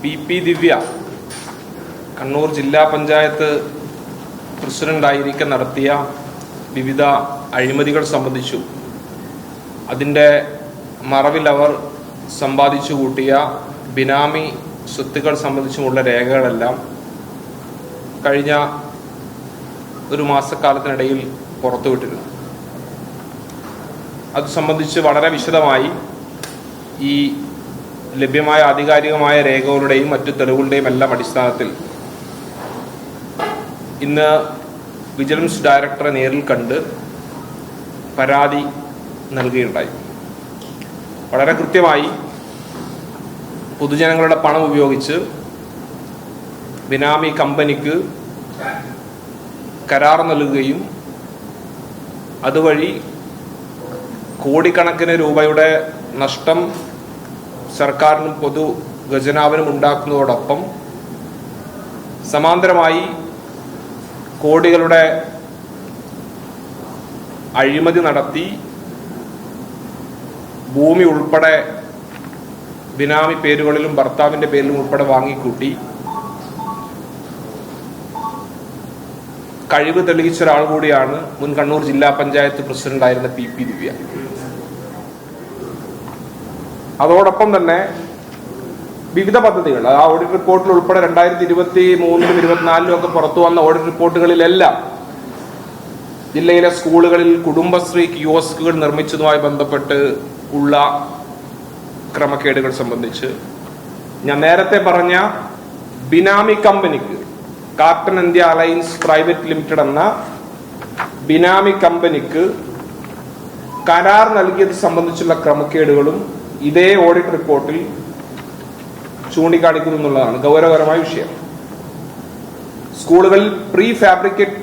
P ദിവ്യ കണ്ണൂർ ജില്ലാ പഞ്ചായത്ത് പ്രസിഡന്റായിരിക്കെ നടത്തിയ വിവിധ അഴിമതികൾ സംബന്ധിച്ചു അതിൻ്റെ മറവിൽ അവർ സമ്പാദിച്ചു കൂട്ടിയ ബിനാമി സ്വത്തുക്കൾ സംബന്ധിച്ചുമുള്ള രേഖകളെല്ലാം കഴിഞ്ഞ ഒരു മാസക്കാലത്തിനിടയിൽ പുറത്തുവിട്ടിരുന്നു. അത് സംബന്ധിച്ച് വളരെ വിശദമായി ഈ ലഭ്യമായ ആധികാരികമായ രേഖകളുടെയും മറ്റു തെളിവുകളുടെയും എല്ലാം അടിസ്ഥാനത്തിൽ ഇന്ന് വിജിലൻസ് ഡയറക്ടറെ നേരിൽ കണ്ട് പരാതി നൽകുകയുണ്ടായി. വളരെ കൃത്യമായി പൊതുജനങ്ങളുടെ പണം ഉപയോഗിച്ച് ബിനാമി കമ്പനിക്ക് കരാർ നൽകുകയും അതുവഴി കോടിക്കണക്കിന് രൂപയുടെ നഷ്ടം സർക്കാരിനും പൊതു ഖജനാവിനും ഉണ്ടാക്കുന്നതോടൊപ്പം സമാന്തരമായി കോടികളുടെ അഴിമതി നടത്തി ഭൂമി ഉൾപ്പെടെ ബിനാമി പേരുകളിലും ഭർത്താവിൻ്റെ പേരിലും ഉൾപ്പെടെ വാങ്ങിക്കൂട്ടി കഴിവ് തെളിയിച്ച ഒരാൾ കൂടിയാണ് മുൻ കണ്ണൂർ ജില്ലാ പഞ്ചായത്ത് പ്രസിഡന്റായിരുന്ന പി ദിവ്യ. അതോടൊപ്പം തന്നെ വിവിധ പദ്ധതികൾ ആ ഓഡിറ്റ് റിപ്പോർട്ടിൽ ഉൾപ്പെടെ 2023 24 ഒക്കെ പുറത്തു വന്ന ഓഡിറ്റ് റിപ്പോർട്ടുകളിലെല്ലാം ജില്ലയിലെ സ്കൂളുകളിൽ കുടുംബശ്രീ കിയോസ്കുകൾ നിർമ്മിച്ചതുമായി ബന്ധപ്പെട്ട് ഉള്ള ക്രമക്കേടുകൾ സംബന്ധിച്ച് ഞാൻ നേരത്തെ പറഞ്ഞ ബിനാമി കമ്പനിക്ക് carton India alliance private limited എന്ന ബിനാമി കമ്പനിക്ക് കരാർ നൽകിയത് സംബന്ധിച്ചുള്ള ക്രമക്കേടുകളും ഇതേ ഓഡിറ്റ് റിപ്പോർട്ടിൽ ചൂണ്ടിക്കാണിക്കുന്നു എന്നുള്ളതാണ് ഗൗരവകരമായ വിഷയം. സ്കൂളുകളിൽ പ്രീ ഫാബ്രിക്കേറ്റ്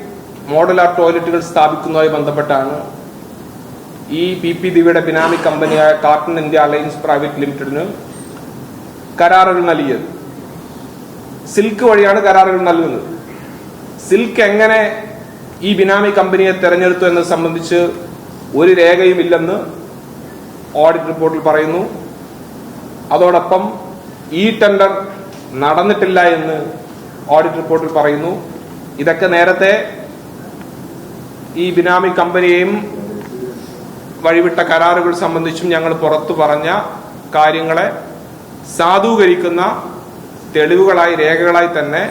മോഡുലാർ ടോയ്ലറ്റുകൾ സ്ഥാപിക്കുന്നതുമായി ബന്ധപ്പെട്ടാണ് ഈ പി ദിവ്യയുടെ ബിനാമി കമ്പനിയായ കാർട്ടൺ ഇന്ത്യ അലയൻസ് പ്രൈവറ്റ് ലിമിറ്റഡിന് കരാറുകൾ നൽകിയത്. സിൽക്ക് വഴിയാണ് കരാറുകൾ നൽകുന്നത്. സിൽക്ക് എങ്ങനെ ഈ ബിനാമി കമ്പനിയെ തെരഞ്ഞെടുത്തു എന്നത് സംബന്ധിച്ച് ഒരു രേഖയും ഇല്ലെന്ന് ഓഡിറ്റ് റിപ്പോർട്ടിൽ പറയുന്നു. അതോടൊപ്പം ഈ ടെൻഡർ നടന്നിട്ടില്ല എന്ന് ഓഡിറ്റ് റിപ്പോർട്ടിൽ പറയുന്നു. ഇതൊക്കെ നേരത്തെ ഈ ബിനാമി കമ്പനിയെയും വഴിവിട്ട കരാറുകൾ സംബന്ധിച്ചും ഞങ്ങൾ പുറത്തു പറഞ്ഞ കാര്യങ്ങളെ സാധൂകരിക്കുന്ന തെളിവുകളായി രേഖകളായി തന്നെ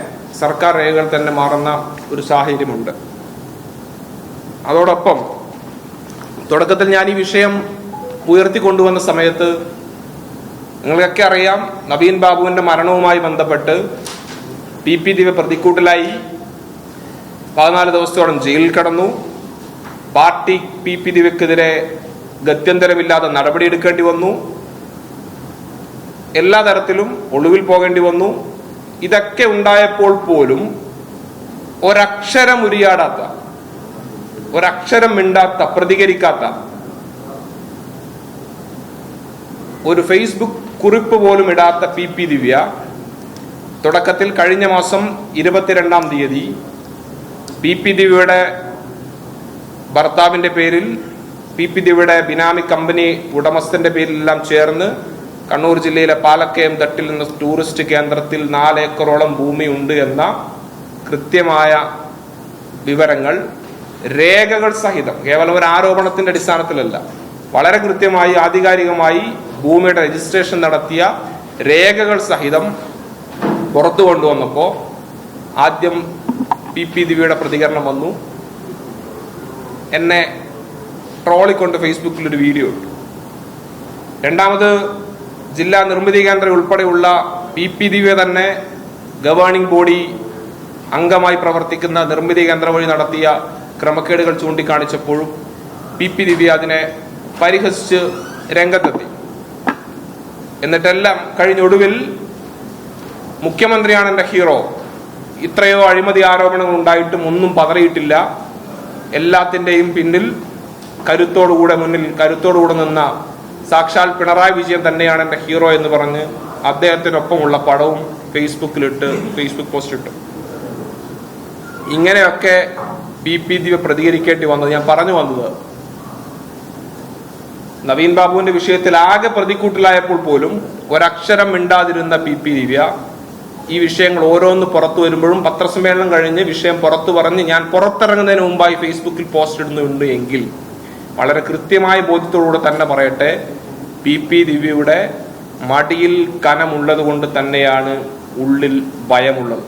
സർക്കാർ രേഖകൾ തന്നെ മാറുന്ന ഒരു സാഹചര്യമുണ്ട്. അതോടൊപ്പം തുടക്കത്തിൽ ഞാൻ ഈ വിഷയം ഉയർത്തിക്കൊണ്ടുവന്ന സമയത്ത് നിങ്ങൾക്കൊക്കെ അറിയാം, നവീൻ ബാബുവിന്റെ മരണവുമായി ബന്ധപ്പെട്ട് പി ദിവ്യ പ്രതിക്കൂട്ടിലായി 14 ദിവസത്തോളം ജയിലിൽ കിടന്നു. പാർട്ടി പി ദിവ്യക്കെതിരെ ഗത്യന്തരമില്ലാതെ നടപടിയെടുക്കേണ്ടി വന്നു. എല്ലാ തരത്തിലും ഒളിവിൽ പോകേണ്ടി വന്നു. ഇതൊക്കെ ഉണ്ടായപ്പോൾ പോലും ഒരക്ഷരം ഉരിയാടാത്ത, ഒരക്ഷരം മിണ്ടാത്ത, പ്രതികരിക്കാത്ത, ഒരു ഫേസ്ബുക്ക് കുറിപ്പ് പോലും ഇടാത്ത പി ദിവ്യ തുടക്കത്തിൽ കഴിഞ്ഞ മാസം 22-ാം തീയതി പി ദിവ്യയുടെ ഭർത്താവിന്റെ പേരിൽ പി ദിവ്യയുടെ ബിനാമി കമ്പനി ഉടമസ്ഥന്റെ പേരിലെല്ലാം ചേർന്ന് കണ്ണൂർ ജില്ലയിലെ പാലക്കയം തട്ടിൽ എന്ന ടൂറിസ്റ്റ് കേന്ദ്രത്തിൽ 4 ഏക്കറോളം ഭൂമി ഉണ്ട് എന്ന കൃത്യമായ വിവരങ്ങൾ രേഖകൾ സഹിതം, കേവലം ഒരു ആരോപണത്തിന്റെ അടിസ്ഥാനത്തിലല്ല, വളരെ കൃത്യമായി ആധികാരികമായി ഭൂമിയുടെ രജിസ്ട്രേഷൻ നടത്തിയ രേഖകൾ സഹിതം പുറത്തു കൊണ്ടുവന്നപ്പോൾ ആദ്യം പി ദിവ്യയുടെ പ്രതികരണം വന്നു. എന്നെ ട്രോളിക്കൊണ്ട് ഫേസ്ബുക്കിൽ ഒരു വീഡിയോ ഇട്ടു. രണ്ടാമത് ജില്ലാ നിർമ്മിതി കേന്ദ്രം ഉൾപ്പെടെയുള്ള പി ദിവ്യ തന്നെ ഗവേണിംഗ് ബോഡി അംഗമായി പ്രവർത്തിക്കുന്ന നിർമ്മിതി കേന്ദ്രം വഴി നടത്തിയ ക്രമക്കേടുകൾ ചൂണ്ടിക്കാണിച്ചപ്പോഴും പി ദിവ്യ അതിനെ പരിഹസിച്ച് രംഗത്തെത്തി. എന്നിട്ടെല്ലാം കഴിഞ്ഞൊടുവിൽ മുഖ്യമന്ത്രിയാണ് എൻ്റെ ഹീറോ, ഇത്രയോ അഴിമതി ആരോപണങ്ങൾ ഉണ്ടായിട്ടും ഒന്നും പതറിയിട്ടില്ല, എല്ലാത്തിൻ്റെയും പിന്നിൽ മുന്നിൽ കരുത്തോടുകൂടെ നിന്ന സാക്ഷാൽ പിണറായി വിജയൻ തന്നെയാണ് എൻ്റെ ഹീറോ എന്ന് പറഞ്ഞ് അദ്ദേഹത്തിനൊപ്പമുള്ള പടവും ഫേസ്ബുക്ക് പോസ്റ്റ് ഇട്ടു. ഇങ്ങനെയൊക്കെ പി ദിവ്യ പ്രതികരിക്കേണ്ടി വന്നത്, ഞാൻ പറഞ്ഞു വന്നത് നവീൻ ബാബുവിന്റെ വിഷയത്തിൽ ആകെ പ്രതിക്കൂട്ടിലായപ്പോൾ പോലും ഒരക്ഷരം മിണ്ടാതിരുന്ന പി ദിവ്യ ഈ വിഷയങ്ങൾ ഓരോന്ന് പുറത്തു വരുമ്പോഴും പത്രസമ്മേളനം കഴിഞ്ഞ് വിഷയം പുറത്തു പറഞ്ഞ് ഞാൻ പുറത്തിറങ്ങുന്നതിന് മുമ്പായി ഫേസ്ബുക്കിൽ പോസ്റ്റ് ഇടുന്നുണ്ട് എങ്കിൽ വളരെ കൃത്യമായ ബോധ്യത്തോടുകൂടെ തന്നെ പറയട്ടെ, PP ദിവ്യയുടെ മടിയിൽ കനമുള്ളത് കൊണ്ട് തന്നെയാണ് ഉള്ളിൽ ഭയമുള്ളത്.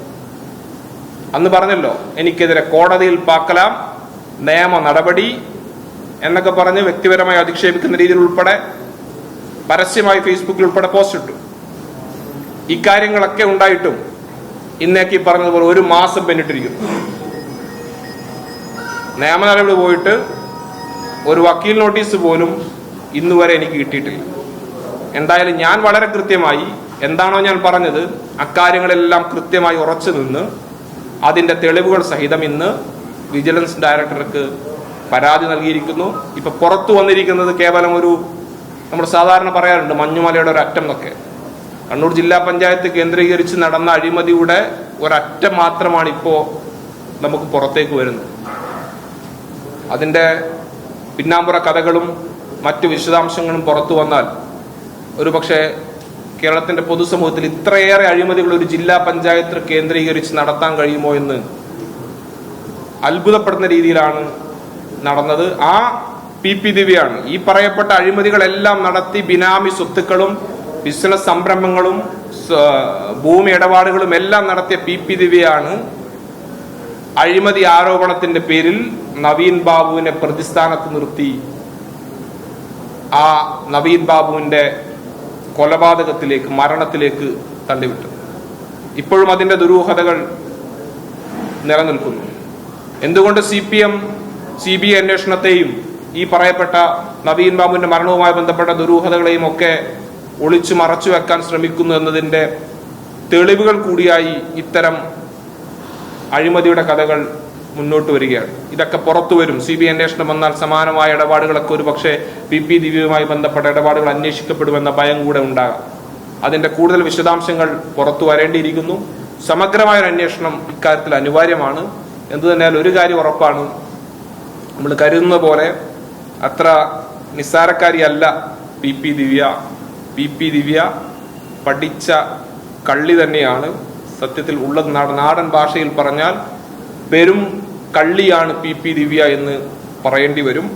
അന്ന് പറഞ്ഞല്ലോ, എനിക്കെതിരെ കോടതിയിൽ പാക്കലാം, നിയമ നടപടി എന്നൊക്കെ പറഞ്ഞ് വ്യക്തിപരമായി അധിക്ഷേപിക്കുന്ന രീതിയിൽ ഉൾപ്പെടെ പരസ്യമായി ഫേസ്ബുക്കിൽ ഉൾപ്പെടെ പോസ്റ്റ് ഇട്ടു. ഇക്കാര്യങ്ങളൊക്കെ ഉണ്ടായിട്ടും ഇന്നേക്ക് പറഞ്ഞതുപോലെ 1 മാസം പിന്നിട്ടിരിക്കുന്നു. നിയമ നടപടി പോയിട്ട് ഒരു വക്കീൽ നോട്ടീസ് പോലും ഇന്നുവരെ എനിക്ക് കിട്ടിയിട്ടില്ല. എന്തായാലും ഞാൻ വളരെ കൃത്യമായി എന്താണോ ഞാൻ പറഞ്ഞത് അക്കാര്യങ്ങളെല്ലാം കൃത്യമായി ഉറച്ചു നിന്ന് അതിന്റെ തെളിവുകൾ സഹിതം ഇന്ന് വിജിലൻസ് ഡയറക്ടർക്ക് പരാതി നൽകിയിരിക്കുന്നു. ഇപ്പൊ പുറത്തു വന്നിരിക്കുന്നത് കേവലം നമ്മൾ സാധാരണ പറയാറുണ്ട് മഞ്ഞുമലയുടെ ഒരു അറ്റം എന്നൊക്കെ. കണ്ണൂർ ജില്ലാ പഞ്ചായത്ത് കേന്ദ്രീകരിച്ച് നടന്ന അഴിമതിയുടെ ഒരറ്റം മാത്രമാണ് ഇപ്പോ നമുക്ക് പുറത്തേക്ക് വരുന്നത്. അതിന്റെ പിന്നാമ്പുറ കഥകളും മറ്റു വിശദാംശങ്ങളും പുറത്തു വന്നാൽ ഒരുപക്ഷെ കേരളത്തിന്റെ പൊതുസമൂഹത്തിൽ ഇത്രയേറെ അഴിമതികൾ ഒരു ജില്ലാ പഞ്ചായത്ത് കേന്ദ്രീകരിച്ച് നടത്താൻ കഴിയുമോ എന്ന് അത്ഭുതപ്പെടുന്ന രീതിയിലാണ് നടന്നത്. ആ PP ദിവ്യയാണ് ഈ പറയപ്പെട്ട അഴിമതികളെല്ലാം നടത്തി ബിനാമി സ്വത്തുക്കളും ബിസിനസ് സംരംഭങ്ങളും ഭൂമി ഇടപാടുകളും എല്ലാം നടത്തിയ PP ദിവ്യയാണ് അഴിമതി ആരോപണത്തിന്റെ പേരിൽ നവീൻ ബാബുവിനെ പ്രതിസ്ഥാനത്ത് നിർത്തി ആ നവീൻ ബാബുവിന്റെ കൊലപാതകത്തിലേക്ക്, മരണത്തിലേക്ക് തള്ളിവിട്ടു. ഇപ്പോഴും അതിന്റെ ദുരൂഹതകൾ നിലനിൽക്കുന്നു. എന്തുകൊണ്ട് CPM CBI അന്വേഷണത്തെയും ഈ പറയപ്പെട്ട നവീൻ ബാബുവിന്റെ മരണവുമായി ബന്ധപ്പെട്ട ദുരൂഹതകളെയും ഒക്കെ ഒളിച്ചു മറച്ചു വെക്കാൻ ശ്രമിക്കുന്നു എന്നതിന്റെ തെളിവുകൾ കൂടിയായി ഇത്തരം അഴിമതിയുടെ കഥകൾ മുന്നോട്ട് വരികയാണ്. ഇതൊക്കെ പുറത്തു വരും. CBI അന്വേഷണം വന്നാൽ സമാനമായ ഇടപാടുകളൊക്കെ ഒരു പക്ഷേ PP ദിവ്യയുമായി ബന്ധപ്പെട്ട ഇടപാടുകൾ അന്വേഷിക്കപ്പെടുമെന്ന ഭയം കൂടെ ഉണ്ടാകാം. അതിന്റെ കൂടുതൽ വിശദാംശങ്ങൾ പുറത്തു വരേണ്ടിയിരിക്കുന്നു. സമഗ്രമായ ഒരു അന്വേഷണം ഇക്കാര്യത്തിൽ അനിവാര്യമാണ്. എന്തു തന്നെയാൽ ഒരു കാര്യം ഉറപ്പാണ്, നമ്മൾ കരുതുന്ന പോലെ അത്ര നിസ്സാരക്കാരിയല്ല PP ദിവ്യ. PP ദിവ്യ പഠിച്ച കള്ളി തന്നെയാണ്. സത്യത്തിൽ ഉള്ളത് നാടൻ ഭാഷയിൽ പറഞ്ഞാൽ പെരും കള്ളിയാണ് PP ദിവ്യ എന്ന് പറയേണ്ടി വരും.